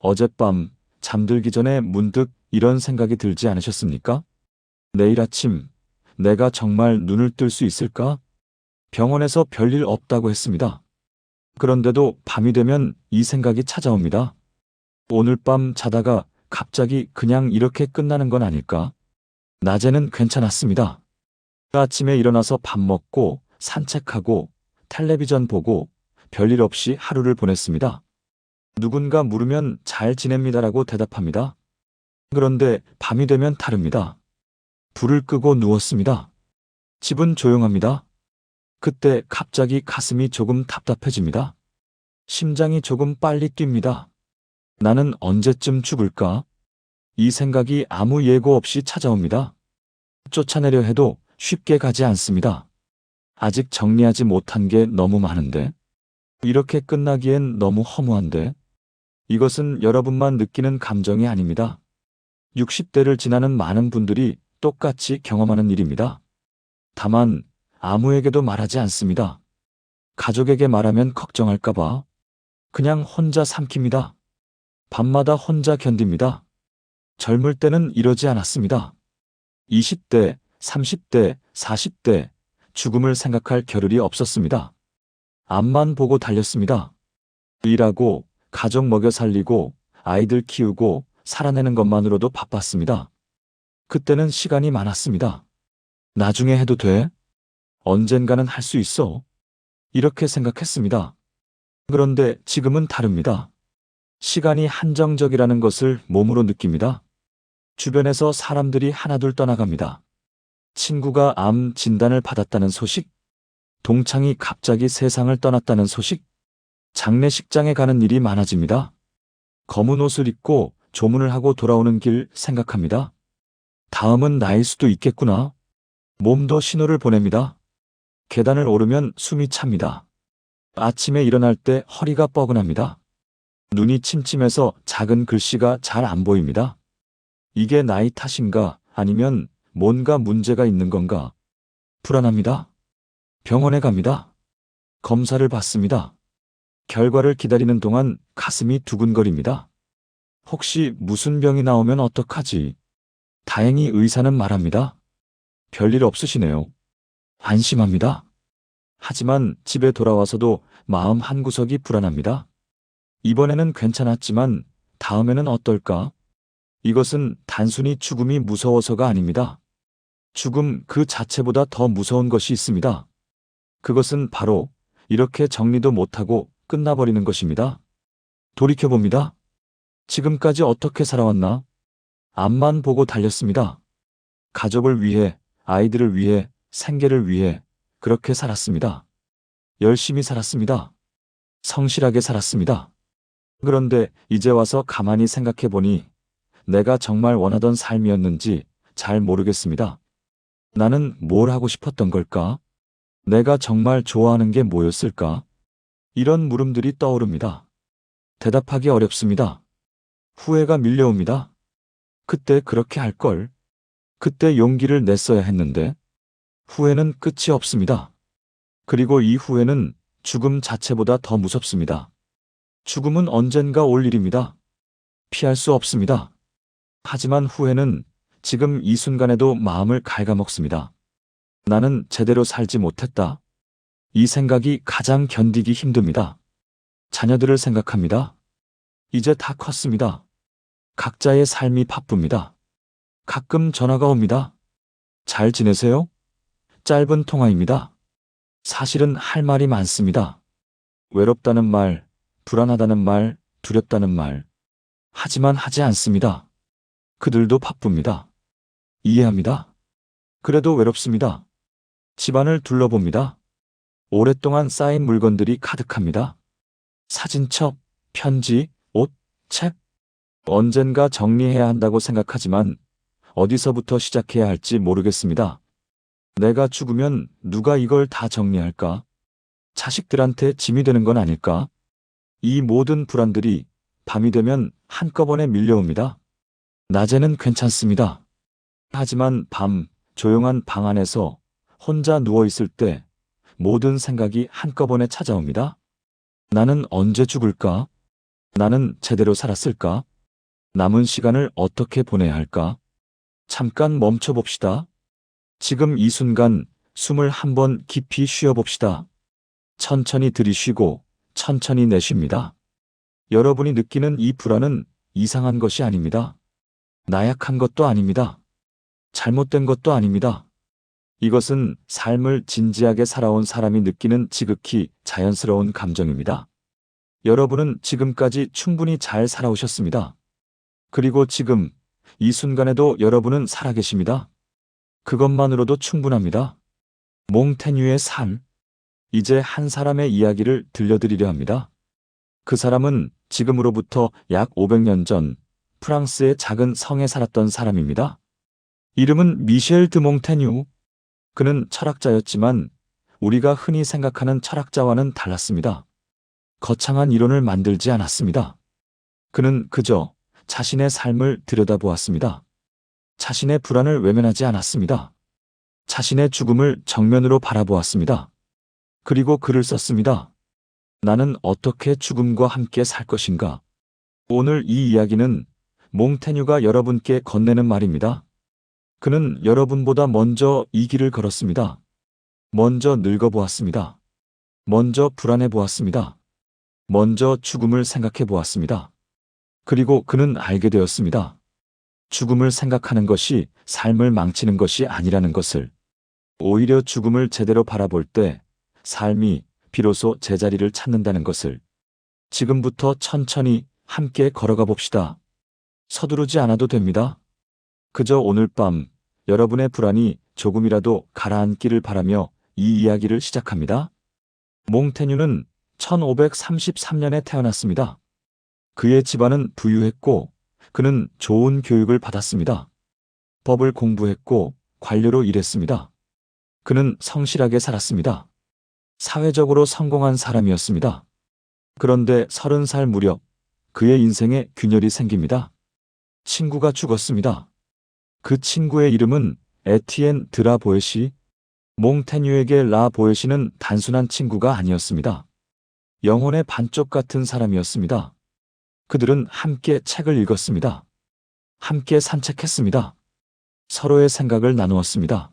어젯밤 잠들기 전에 문득 이런 생각이 들지 않으셨습니까? 내일 아침 내가 정말 눈을 뜰 수 있을까? 병원에서 별일 없다고 했습니다. 그런데도 밤이 되면 이 생각이 찾아옵니다. 오늘 밤 자다가 갑자기 그냥 이렇게 끝나는 건 아닐까? 낮에는 괜찮았습니다. 아침에 일어나서 밥 먹고 산책하고 텔레비전 보고 별일 없이 하루를 보냈습니다. 누군가 물으면 잘 지냅니다라고 대답합니다. 그런데 밤이 되면 다릅니다. 불을 끄고 누웠습니다. 집은 조용합니다. 그때 갑자기 가슴이 조금 답답해집니다. 심장이 조금 빨리 뜁니다. 나는 언제쯤 죽을까? 이 생각이 아무 예고 없이 찾아옵니다. 쫓아내려 해도 쉽게 가지 않습니다. 아직 정리하지 못한 게 너무 많은데. 이렇게 끝나기엔 너무 허무한데. 이것은 여러분만 느끼는 감정이 아닙니다. 60대를 지나는 많은 분들이 똑같이 경험하는 일입니다. 다만 아무에게도 말하지 않습니다. 가족에게 말하면 걱정할까봐 그냥 혼자 삼킵니다. 밤마다 혼자 견딥니다. 젊을 때는 이러지 않았습니다. 20대, 30대, 40대 죽음을 생각할 겨를이 없었습니다. 앞만 보고 달렸습니다. 일하고 가족 먹여 살리고 아이들 키우고 살아내는 것만으로도 바빴습니다. 그때는 시간이 많았습니다. 나중에 해도 돼? 언젠가는 할 수 있어. 이렇게 생각했습니다. 그런데 지금은 다릅니다. 시간이 한정적이라는 것을 몸으로 느낍니다. 주변에서 사람들이 하나둘 떠나갑니다. 친구가 암 진단을 받았다는 소식, 동창이 갑자기 세상을 떠났다는 소식, 장례식장에 가는 일이 많아집니다. 검은 옷을 입고 조문을 하고 돌아오는 길 생각합니다. 다음은 나일 수도 있겠구나. 몸도 신호를 보냅니다. 계단을 오르면 숨이 찹니다. 아침에 일어날 때 허리가 뻐근합니다. 눈이 침침해서 작은 글씨가 잘 안 보입니다. 이게 나이 탓인가 아니면 뭔가 문제가 있는 건가? 불안합니다. 병원에 갑니다. 검사를 받습니다. 결과를 기다리는 동안 가슴이 두근거립니다. 혹시 무슨 병이 나오면 어떡하지? 다행히 의사는 말합니다. 별일 없으시네요. 안심합니다. 하지만 집에 돌아와서도 마음 한구석이 불안합니다. 이번에는 괜찮았지만 다음에는 어떨까? 이것은 단순히 죽음이 무서워서가 아닙니다. 죽음 그 자체보다 더 무서운 것이 있습니다. 그것은 바로 이렇게 정리도 못하고 끝나버리는 것입니다. 돌이켜봅니다. 지금까지 어떻게 살아왔나? 앞만 보고 달렸습니다. 가족을 위해, 아이들을 위해, 생계를 위해 그렇게 살았습니다. 열심히 살았습니다. 성실하게 살았습니다. 그런데 이제 와서 가만히 생각해 보니 내가 정말 원하던 삶이었는지 잘 모르겠습니다. 나는 뭘 하고 싶었던 걸까? 내가 정말 좋아하는 게 뭐였을까? 이런 물음들이 떠오릅니다. 대답하기 어렵습니다. 후회가 밀려옵니다. 그때 그렇게 할 걸. 그때 용기를 냈어야 했는데. 후회는 끝이 없습니다. 그리고 이 후회는 죽음 자체보다 더 무섭습니다. 죽음은 언젠가 올 일입니다. 피할 수 없습니다. 하지만 후회는 지금 이 순간에도 마음을 갉아먹습니다. 나는 제대로 살지 못했다. 이 생각이 가장 견디기 힘듭니다. 자녀들을 생각합니다. 이제 다 컸습니다. 각자의 삶이 바쁩니다. 가끔 전화가 옵니다. 잘 지내세요? 짧은 통화입니다. 사실은 할 말이 많습니다. 외롭다는 말, 불안하다는 말, 두렵다는 말. 하지만 하지 않습니다. 그들도 바쁩니다. 이해합니다. 그래도 외롭습니다. 집안을 둘러봅니다. 오랫동안 쌓인 물건들이 가득합니다. 사진첩, 편지, 옷, 책. 언젠가 정리해야 한다고 생각하지만 어디서부터 시작해야 할지 모르겠습니다. 내가 죽으면 누가 이걸 다 정리할까? 자식들한테 짐이 되는 건 아닐까? 이 모든 불안들이 밤이 되면 한꺼번에 밀려옵니다. 낮에는 괜찮습니다. 하지만 밤, 조용한 방 안에서 혼자 누워있을 때 모든 생각이 한꺼번에 찾아옵니다. 나는 언제 죽을까? 나는 제대로 살았을까? 남은 시간을 어떻게 보내야 할까? 잠깐 멈춰 봅시다. 지금 이 순간 숨을 한번 깊이 쉬어봅시다. 천천히 들이쉬고 천천히 내쉽니다. 여러분이 느끼는 이 불안은 이상한 것이 아닙니다. 나약한 것도 아닙니다. 잘못된 것도 아닙니다. 이것은 삶을 진지하게 살아온 사람이 느끼는 지극히 자연스러운 감정입니다. 여러분은 지금까지 충분히 잘 살아오셨습니다. 그리고 지금 이 순간에도 여러분은 살아계십니다. 그것만으로도 충분합니다. 몽테뉴의 삶. 이제 한 사람의 이야기를 들려드리려 합니다. 그 사람은 지금으로부터 약 500년 전 프랑스의 작은 성에 살았던 사람입니다. 이름은 미셸 드 몽테뉴. 그는 철학자였지만 우리가 흔히 생각하는 철학자와는 달랐습니다. 거창한 이론을 만들지 않았습니다. 그는 그저 자신의 삶을 들여다보았습니다. 자신의 불안을 외면하지 않았습니다. 자신의 죽음을 정면으로 바라보았습니다. 그리고 글을 썼습니다. 나는 어떻게 죽음과 함께 살 것인가? 오늘 이 이야기는 몽테뉴가 여러분께 건네는 말입니다. 그는 여러분보다 먼저 이 길을 걸었습니다. 먼저 늙어보았습니다. 먼저 불안해보았습니다. 먼저 죽음을 생각해보았습니다. 그리고 그는 알게 되었습니다. 죽음을 생각하는 것이 삶을 망치는 것이 아니라는 것을. 오히려 죽음을 제대로 바라볼 때 삶이 비로소 제자리를 찾는다는 것을. 지금부터 천천히 함께 걸어가 봅시다. 서두르지 않아도 됩니다. 그저 오늘 밤 여러분의 불안이 조금이라도 가라앉기를 바라며 이 이야기를 시작합니다. 몽테뉴는 1533년에 태어났습니다. 그의 집안은 부유했고 그는 좋은 교육을 받았습니다. 법을 공부했고 관료로 일했습니다. 그는 성실하게 살았습니다. 사회적으로 성공한 사람이었습니다. 그런데 30살 무렵 그의 인생에 균열이 생깁니다. 친구가 죽었습니다. 그 친구의 이름은 에티엔 드라 보에시. 몽테뉴에게 라 보에시는 단순한 친구가 아니었습니다. 영혼의 반쪽 같은 사람이었습니다. 그들은 함께 책을 읽었습니다. 함께 산책했습니다. 서로의 생각을 나누었습니다.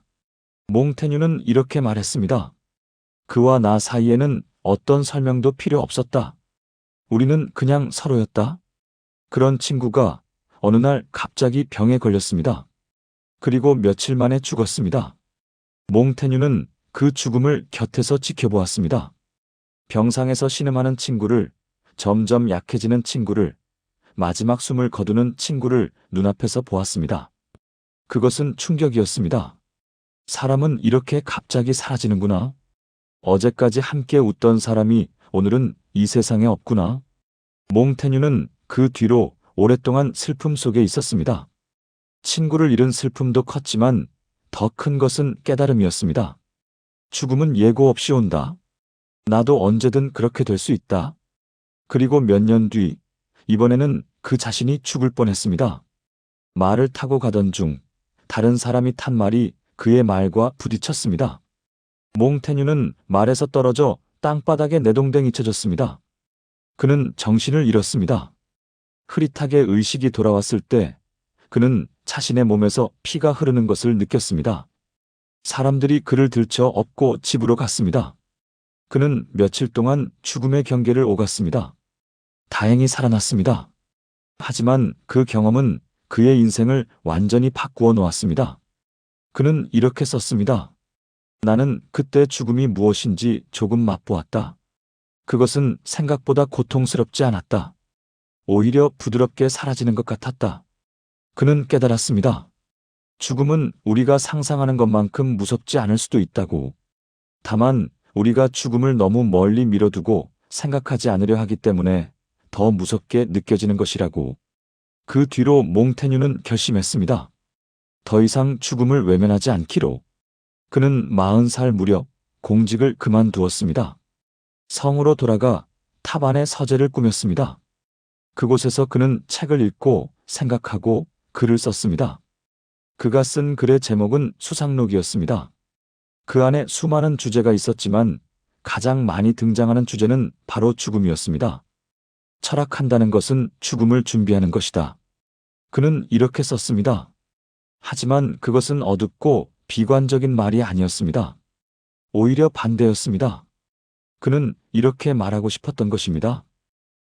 몽테뉴는 이렇게 말했습니다. 그와 나 사이에는 어떤 설명도 필요 없었다. 우리는 그냥 서로였다. 그런 친구가 어느 날 갑자기 병에 걸렸습니다. 그리고 며칠 만에 죽었습니다. 몽테뉴는 그 죽음을 곁에서 지켜보았습니다. 병상에서 신음하는 친구를, 점점 약해지는 친구를, 마지막 숨을 거두는 친구를 눈앞에서 보았습니다. 그것은 충격이었습니다. 사람은 이렇게 갑자기 사라지는구나. 어제까지 함께 웃던 사람이 오늘은 이 세상에 없구나. 몽테뉴는 그 뒤로 오랫동안 슬픔 속에 있었습니다. 친구를 잃은 슬픔도 컸지만 더 큰 것은 깨달음이었습니다. 죽음은 예고 없이 온다. 나도 언제든 그렇게 될 수 있다. 그리고 몇 년 뒤, 이번에는 그 자신이 죽을 뻔했습니다. 말을 타고 가던 중 다른 사람이 탄 말이 그의 말과 부딪혔습니다. 몽테뉴는 말에서 떨어져 땅바닥에 내동댕이 쳐졌습니다. 그는 정신을 잃었습니다. 흐릿하게 의식이 돌아왔을 때 그는 자신의 몸에서 피가 흐르는 것을 느꼈습니다. 사람들이 그를 들쳐 업고 집으로 갔습니다. 그는 며칠 동안 죽음의 경계를 오갔습니다. 다행히 살아났습니다. 하지만 그 경험은 그의 인생을 완전히 바꾸어 놓았습니다. 그는 이렇게 썼습니다. 나는 그때 죽음이 무엇인지 조금 맛보았다. 그것은 생각보다 고통스럽지 않았다. 오히려 부드럽게 사라지는 것 같았다. 그는 깨달았습니다. 죽음은 우리가 상상하는 것만큼 무섭지 않을 수도 있다고. 다만 우리가 죽음을 너무 멀리 미뤄두고 생각하지 않으려 하기 때문에 더 무섭게 느껴지는 것이라고. 그 뒤로 몽테뉴는 결심했습니다. 더 이상 죽음을 외면하지 않기로. 그는 40살 무렵 공직을 그만두었습니다. 성으로 돌아가 탑 안에 서재를 꾸몄습니다. 그곳에서 그는 책을 읽고 생각하고 글을 썼습니다. 그가 쓴 글의 제목은 수상록이었습니다. 그 안에 수많은 주제가 있었지만 가장 많이 등장하는 주제는 바로 죽음이었습니다. 철학한다는 것은 죽음을 준비하는 것이다. 그는 이렇게 썼습니다. 하지만 그것은 어둡고 비관적인 말이 아니었습니다. 오히려 반대였습니다. 그는 이렇게 말하고 싶었던 것입니다.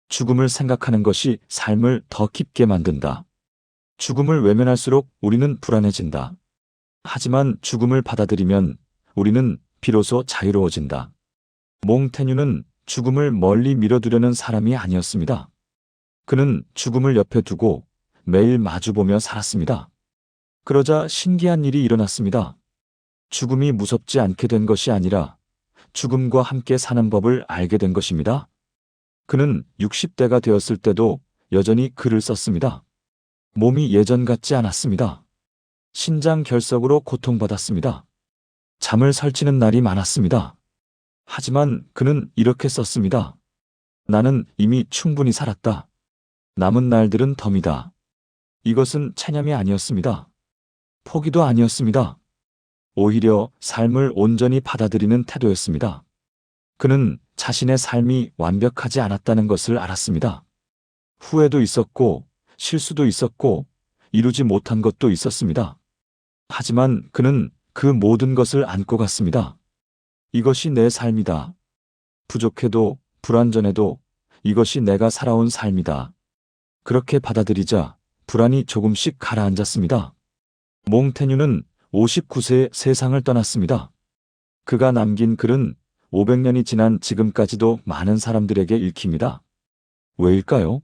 죽음을 생각하는 것이 삶을 더 깊게 만든다. 죽음을 외면할수록 우리는 불안해진다. 하지만 죽음을 받아들이면 우리는 비로소 자유로워진다. 몽테뉴는 죽음을 멀리 밀어두려는 사람이 아니었습니다. 그는 죽음을 옆에 두고 매일 마주보며 살았습니다. 그러자 신기한 일이 일어났습니다. 죽음이 무섭지 않게 된 것이 아니라 죽음과 함께 사는 법을 알게 된 것입니다. 그는 60대가 되었을 때도 여전히 글을 썼습니다. 몸이 예전 같지 않았습니다. 신장 결석으로 고통받았습니다. 잠을 설치는 날이 많았습니다. 하지만 그는 이렇게 썼습니다. 나는 이미 충분히 살았다. 남은 날들은 덤이다. 이것은 체념이 아니었습니다. 포기도 아니었습니다. 오히려 삶을 온전히 받아들이는 태도였습니다. 그는 자신의 삶이 완벽하지 않았다는 것을 알았습니다. 후회도 있었고, 실수도 있었고, 이루지 못한 것도 있었습니다. 하지만 그는 그 모든 것을 안고 갔습니다. 이것이 내 삶이다. 부족해도 불완전해도 이것이 내가 살아온 삶이다. 그렇게 받아들이자 불안이 조금씩 가라앉았습니다. 몽테뉴는 59세에 세상을 떠났습니다. 그가 남긴 글은 500년이 지난 지금까지도 많은 사람들에게 읽힙니다. 왜일까요?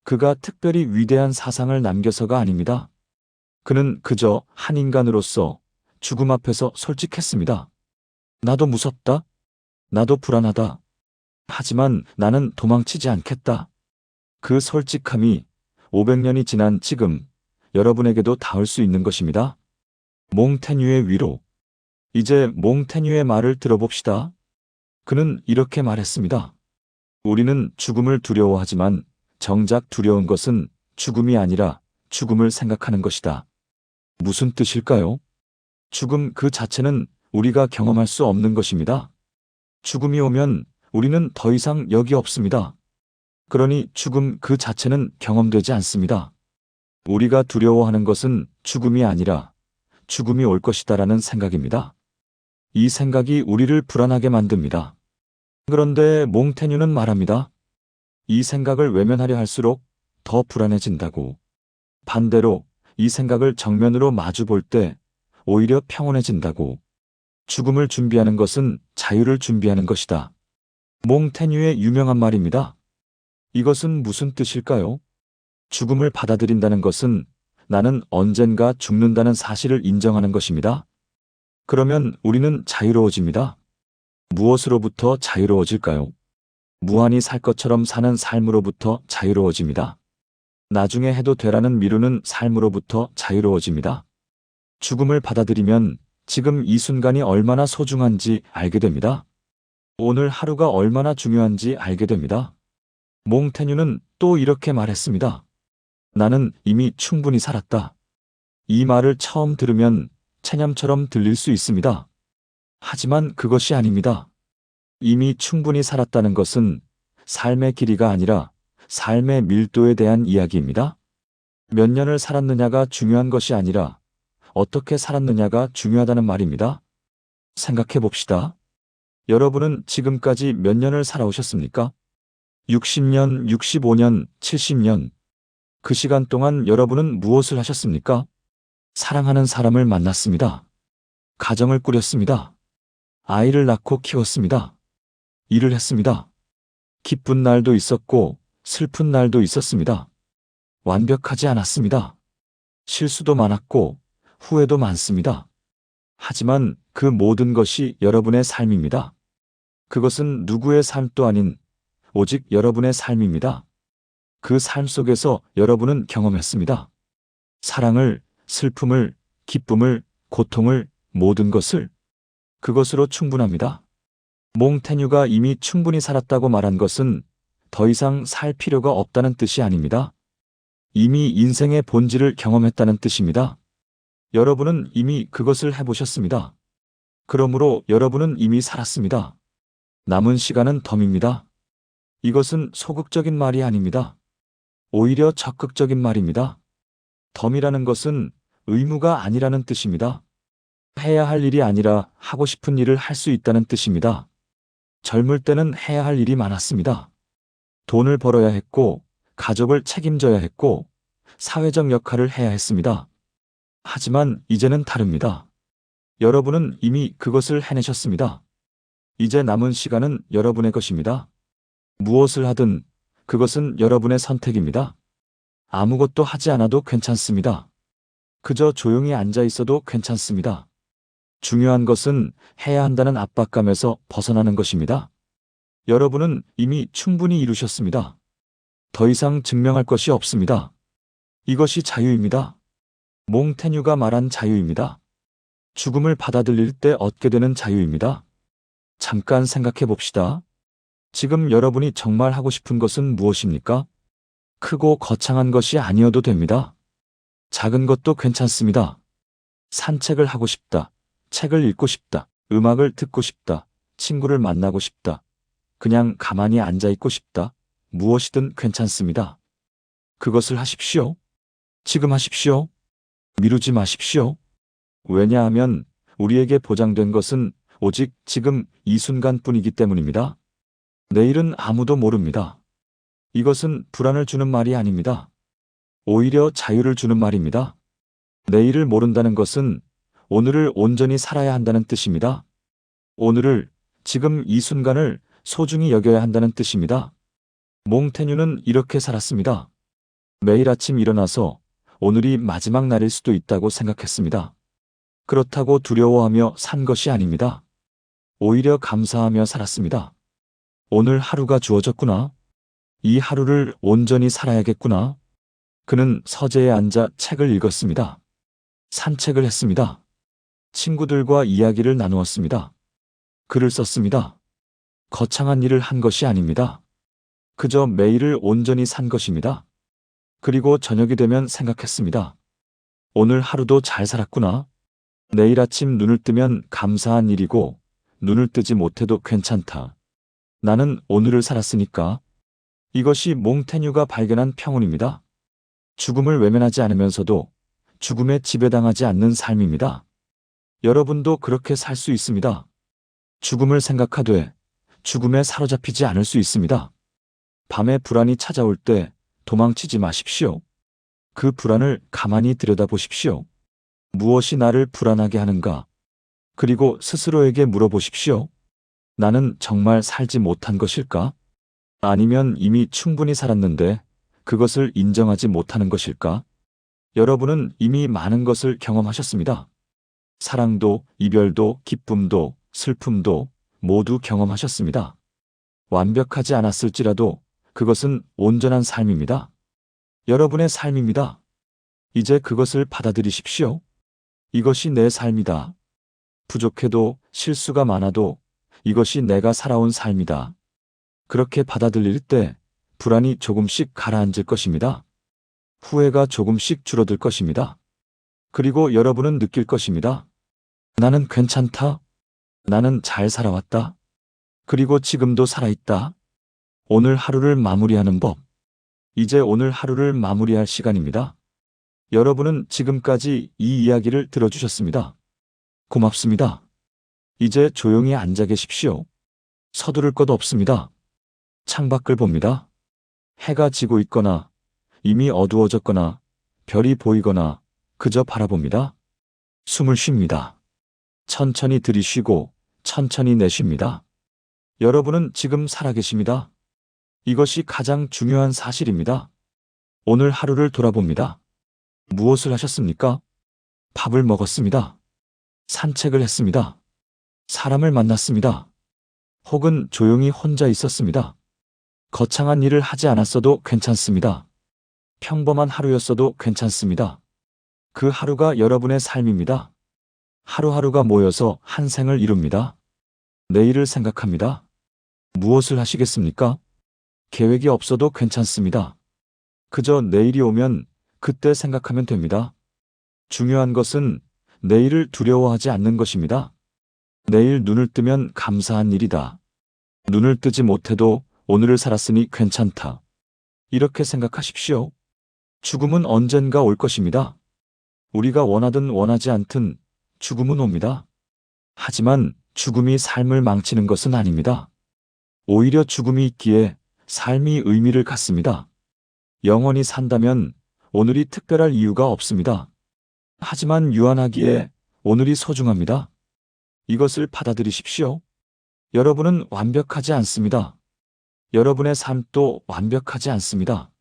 그가 특별히 위대한 사상을 남겨서가 아닙니다. 그는 그저 한 인간으로서 죽음 앞에서 솔직했습니다. 나도 무섭다. 나도 불안하다. 하지만 나는 도망치지 않겠다. 그 솔직함이 500년이 지난 지금 여러분에게도 닿을 수 있는 것입니다. 몽테뉴의 위로. 이제 몽테뉴의 말을 들어봅시다. 그는 이렇게 말했습니다. 우리는 죽음을 두려워하지만 정작 두려운 것은 죽음이 아니라 죽음을 생각하는 것이다. 무슨 뜻일까요? 죽음 그 자체는 우리가 경험할 수 없는 것입니다. 죽음이 오면 우리는 더 이상 여기 없습니다. 그러니 죽음 그 자체는 경험되지 않습니다. 우리가 두려워하는 것은 죽음이 아니라 죽음이 올 것이다라는 생각입니다. 이 생각이 우리를 불안하게 만듭니다. 그런데 몽테뉴는 말합니다. 이 생각을 외면하려 할수록 더 불안해진다고. 반대로 이 생각을 정면으로 마주 볼 때 오히려 평온해진다고. 죽음을 준비하는 것은 자유를 준비하는 것이다. 몽테뉴의 유명한 말입니다. 이것은 무슨 뜻일까요? 죽음을 받아들인다는 것은 나는 언젠가 죽는다는 사실을 인정하는 것입니다. 그러면 우리는 자유로워집니다. 무엇으로부터 자유로워질까요? 무한히 살 것처럼 사는 삶으로부터 자유로워집니다. 나중에 해도 되라는 미루는 삶으로부터 자유로워집니다. 죽음을 받아들이면 지금 이 순간이 얼마나 소중한지 알게 됩니다. 오늘 하루가 얼마나 중요한지 알게 됩니다. 몽테뉴는 또 이렇게 말했습니다. 나는 이미 충분히 살았다. 이 말을 처음 들으면 체념처럼 들릴 수 있습니다. 하지만 그것이 아닙니다. 이미 충분히 살았다는 것은 삶의 길이가 아니라 삶의 밀도에 대한 이야기입니다. 몇 년을 살았느냐가 중요한 것이 아니라 어떻게 살았느냐가 중요하다는 말입니다. 생각해 봅시다. 여러분은 지금까지 몇 년을 살아오셨습니까? 60년, 65년, 70년. 그 시간 동안 여러분은 무엇을 하셨습니까? 사랑하는 사람을 만났습니다. 가정을 꾸렸습니다. 아이를 낳고 키웠습니다. 일을 했습니다. 기쁜 날도 있었고 슬픈 날도 있었습니다. 완벽하지 않았습니다. 실수도 많았고 후회도 많습니다. 하지만 그 모든 것이 여러분의 삶입니다. 그것은 누구의 삶도 아닌 오직 여러분의 삶입니다. 그 삶 속에서 여러분은 경험했습니다. 사랑을, 슬픔을, 기쁨을, 고통을, 모든 것을. 그것으로 충분합니다. 몽테뉴가 이미 충분히 살았다고 말한 것은 더 이상 살 필요가 없다는 뜻이 아닙니다. 이미 인생의 본질을 경험했다는 뜻입니다. 여러분은 이미 그것을 해보셨습니다. 그러므로 여러분은 이미 살았습니다. 남은 시간은 덤입니다. 이것은 소극적인 말이 아닙니다. 오히려 적극적인 말입니다. 덤이라는 것은 의무가 아니라는 뜻입니다. 해야 할 일이 아니라 하고 싶은 일을 할 수 있다는 뜻입니다. 젊을 때는 해야 할 일이 많았습니다. 돈을 벌어야 했고, 가족을 책임져야 했고, 사회적 역할을 해야 했습니다. 하지만 이제는 다릅니다. 여러분은 이미 그것을 해내셨습니다. 이제 남은 시간은 여러분의 것입니다. 무엇을 하든 그것은 여러분의 선택입니다. 아무것도 하지 않아도 괜찮습니다. 그저 조용히 앉아 있어도 괜찮습니다. 중요한 것은 해야 한다는 압박감에서 벗어나는 것입니다. 여러분은 이미 충분히 이루셨습니다. 더 이상 증명할 것이 없습니다. 이것이 자유입니다. 몽테뉴가 말한 자유입니다. 죽음을 받아들일 때 얻게 되는 자유입니다. 잠깐 생각해 봅시다. 지금 여러분이 정말 하고 싶은 것은 무엇입니까? 크고 거창한 것이 아니어도 됩니다. 작은 것도 괜찮습니다. 산책을 하고 싶다. 책을 읽고 싶다. 음악을 듣고 싶다. 친구를 만나고 싶다. 그냥 가만히 앉아 있고 싶다. 무엇이든 괜찮습니다. 그것을 하십시오. 지금 하십시오. 미루지 마십시오. 왜냐하면 우리에게 보장된 것은 오직 지금 이 순간뿐이기 때문입니다. 내일은 아무도 모릅니다. 이것은 불안을 주는 말이 아닙니다. 오히려 자유를 주는 말입니다. 내일을 모른다는 것은 오늘을 온전히 살아야 한다는 뜻입니다. 오늘을, 지금 이 순간을 소중히 여겨야 한다는 뜻입니다. 몽테뉴는 이렇게 살았습니다. 매일 아침 일어나서 오늘이 마지막 날일 수도 있다고 생각했습니다. 그렇다고 두려워하며 산 것이 아닙니다. 오히려 감사하며 살았습니다. 오늘 하루가 주어졌구나. 이 하루를 온전히 살아야겠구나. 그는 서재에 앉아 책을 읽었습니다. 산책을 했습니다. 친구들과 이야기를 나누었습니다. 글을 썼습니다. 거창한 일을 한 것이 아닙니다. 그저 매일을 온전히 산 것입니다. 그리고 저녁이 되면 생각했습니다. 오늘 하루도 잘 살았구나. 내일 아침 눈을 뜨면 감사한 일이고 눈을 뜨지 못해도 괜찮다. 나는 오늘을 살았으니까. 이것이 몽테뉴가 발견한 평온입니다. 죽음을 외면하지 않으면서도 죽음에 지배당하지 않는 삶입니다. 여러분도 그렇게 살 수 있습니다. 죽음을 생각하되 죽음에 사로잡히지 않을 수 있습니다. 밤에 불안이 찾아올 때 도망치지 마십시오. 그 불안을 가만히 들여다보십시오. 무엇이 나를 불안하게 하는가? 그리고 스스로에게 물어보십시오. 나는 정말 살지 못한 것일까? 아니면 이미 충분히 살았는데 그것을 인정하지 못하는 것일까? 여러분은 이미 많은 것을 경험하셨습니다. 사랑도, 이별도, 기쁨도, 슬픔도 모두 경험하셨습니다. 완벽하지 않았을지라도 그것은 온전한 삶입니다. 여러분의 삶입니다. 이제 그것을 받아들이십시오. 이것이 내 삶이다. 부족해도 실수가 많아도 이것이 내가 살아온 삶이다. 그렇게 받아들일 때 불안이 조금씩 가라앉을 것입니다. 후회가 조금씩 줄어들 것입니다. 그리고 여러분은 느낄 것입니다. 나는 괜찮다. 나는 잘 살아왔다. 그리고 지금도 살아있다. 오늘 하루를 마무리하는 법. 이제 오늘 하루를 마무리할 시간입니다. 여러분은 지금까지 이 이야기를 들어주셨습니다. 고맙습니다. 이제 조용히 앉아 계십시오. 서두를 것 없습니다. 창밖을 봅니다. 해가 지고 있거나 이미 어두워졌거나 별이 보이거나 그저 바라봅니다. 숨을 쉽니다. 천천히 들이쉬고 천천히 내쉽니다. 여러분은 지금 살아계십니다. 이것이 가장 중요한 사실입니다. 오늘 하루를 돌아봅니다. 무엇을 하셨습니까? 밥을 먹었습니다. 산책을 했습니다. 사람을 만났습니다. 혹은 조용히 혼자 있었습니다. 거창한 일을 하지 않았어도 괜찮습니다. 평범한 하루였어도 괜찮습니다. 그 하루가 여러분의 삶입니다. 하루하루가 모여서 한 생을 이룹니다. 내일을 생각합니다. 무엇을 하시겠습니까? 계획이 없어도 괜찮습니다. 그저 내일이 오면 그때 생각하면 됩니다. 중요한 것은 내일을 두려워하지 않는 것입니다. 내일 눈을 뜨면 감사한 일이다. 눈을 뜨지 못해도 오늘을 살았으니 괜찮다. 이렇게 생각하십시오. 죽음은 언젠가 올 것입니다. 우리가 원하든 원하지 않든 죽음은 옵니다. 하지만 죽음이 삶을 망치는 것은 아닙니다. 오히려 죽음이 있기에 삶이 의미를 갖습니다. 영원히 산다면 오늘이 특별할 이유가 없습니다. 하지만 유한하기에 오늘이 소중합니다. 이것을 받아들이십시오. 여러분은 완벽하지 않습니다. 여러분의 삶도 완벽하지 않습니다.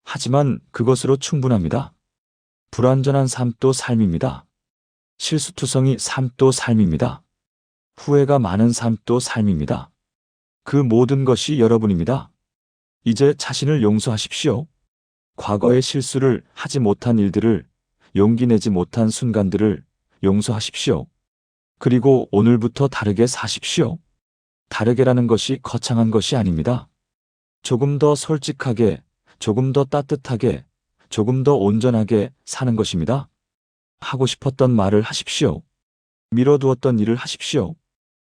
하지만 그것으로 충분합니다. 불완전한 삶도 삶입니다. 실수투성이 삶도 삶입니다. 후회가 많은 삶도 삶입니다. 그 모든 것이 여러분입니다. 이제 자신을 용서하십시오. 과거의 실수를 하지 못한 일들을, 용기 내지 못한 순간들을 용서하십시오. 그리고 오늘부터 다르게 사십시오. 다르게라는 것이 거창한 것이 아닙니다. 조금 더 솔직하게, 조금 더 따뜻하게, 조금 더 온전하게 사는 것입니다. 하고 싶었던 말을 하십시오. 미뤄두었던 일을 하십시오.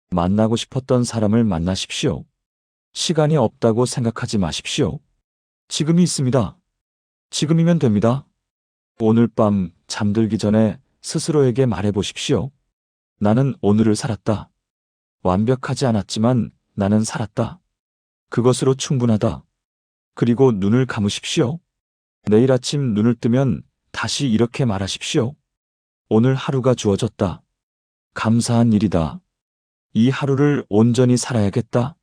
만나고 싶었던 사람을 만나십시오. 시간이 없다고 생각하지 마십시오. 지금이 있습니다. 지금이면 됩니다. 오늘 밤 잠들기 전에 스스로에게 말해보십시오. 나는 오늘을 살았다. 완벽하지 않았지만 나는 살았다. 그것으로 충분하다. 그리고 눈을 감으십시오. 내일 아침 눈을 뜨면 다시 이렇게 말하십시오. 오늘 하루가 주어졌다. 감사한 일이다. 이 하루를 온전히 살아야겠다.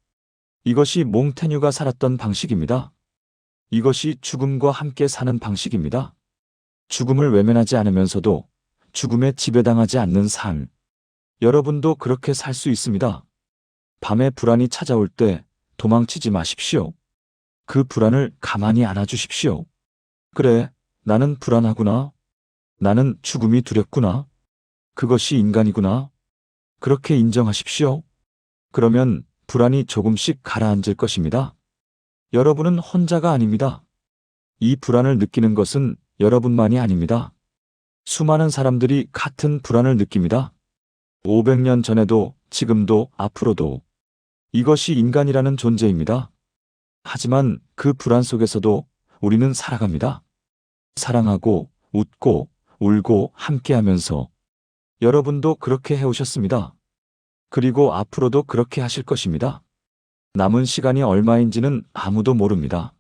이것이 몽테뉴가 살았던 방식입니다. 이것이 죽음과 함께 사는 방식입니다. 죽음을 외면하지 않으면서도 죽음에 지배당하지 않는 삶. 여러분도 그렇게 살 수 있습니다. 밤에 불안이 찾아올 때 도망치지 마십시오. 그 불안을 가만히 안아주십시오. 그래, 나는 불안하구나. 나는 죽음이 두렵구나. 그것이 인간이구나. 그렇게 인정하십시오. 그러면 불안이 조금씩 가라앉을 것입니다. 여러분은 혼자가 아닙니다. 이 불안을 느끼는 것은 여러분만이 아닙니다. 수많은 사람들이 같은 불안을 느낍니다. 500년 전에도, 지금도, 앞으로도. 이것이 인간이라는 존재입니다. 하지만 그 불안 속에서도 우리는 살아갑니다. 사랑하고, 웃고, 울고, 함께하면서. 여러분도 그렇게 해오셨습니다. 그리고 앞으로도 그렇게 하실 것입니다. 남은 시간이 얼마인지는 아무도 모릅니다.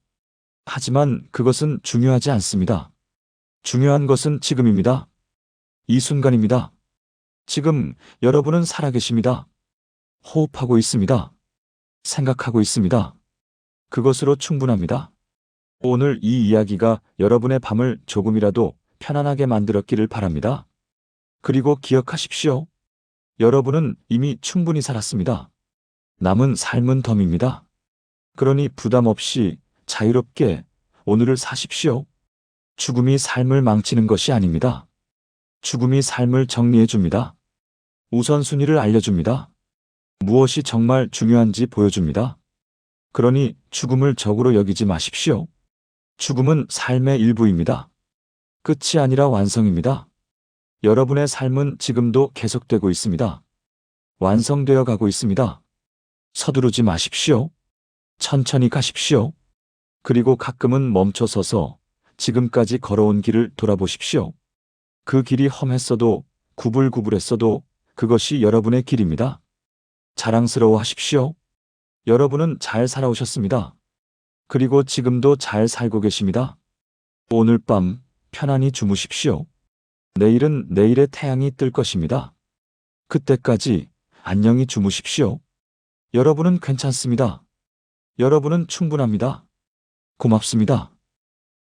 하지만 그것은 중요하지 않습니다. 중요한 것은 지금입니다. 이 순간입니다. 지금 여러분은 살아계십니다. 호흡하고 있습니다. 생각하고 있습니다. 그것으로 충분합니다. 오늘 이 이야기가 여러분의 밤을 조금이라도 편안하게 만들었기를 바랍니다. 그리고 기억하십시오. 여러분은 이미 충분히 살았습니다. 남은 삶은 덤입니다. 그러니 부담 없이 자유롭게 오늘을 사십시오. 죽음이 삶을 망치는 것이 아닙니다. 죽음이 삶을 정리해 줍니다. 우선순위를 알려줍니다. 무엇이 정말 중요한지 보여줍니다. 그러니 죽음을 적으로 여기지 마십시오. 죽음은 삶의 일부입니다. 끝이 아니라 완성입니다. 여러분의 삶은 지금도 계속되고 있습니다. 완성되어 가고 있습니다. 서두르지 마십시오. 천천히 가십시오. 그리고 가끔은 멈춰서서 지금까지 걸어온 길을 돌아보십시오. 그 길이 험했어도 구불구불했어도 그것이 여러분의 길입니다. 자랑스러워하십시오. 여러분은 잘 살아오셨습니다. 그리고 지금도 잘 살고 계십니다. 오늘 밤 편안히 주무십시오. 내일은 내일의 태양이 뜰 것입니다. 그때까지 안녕히 주무십시오. 여러분은 괜찮습니다. 여러분은 충분합니다. 고맙습니다.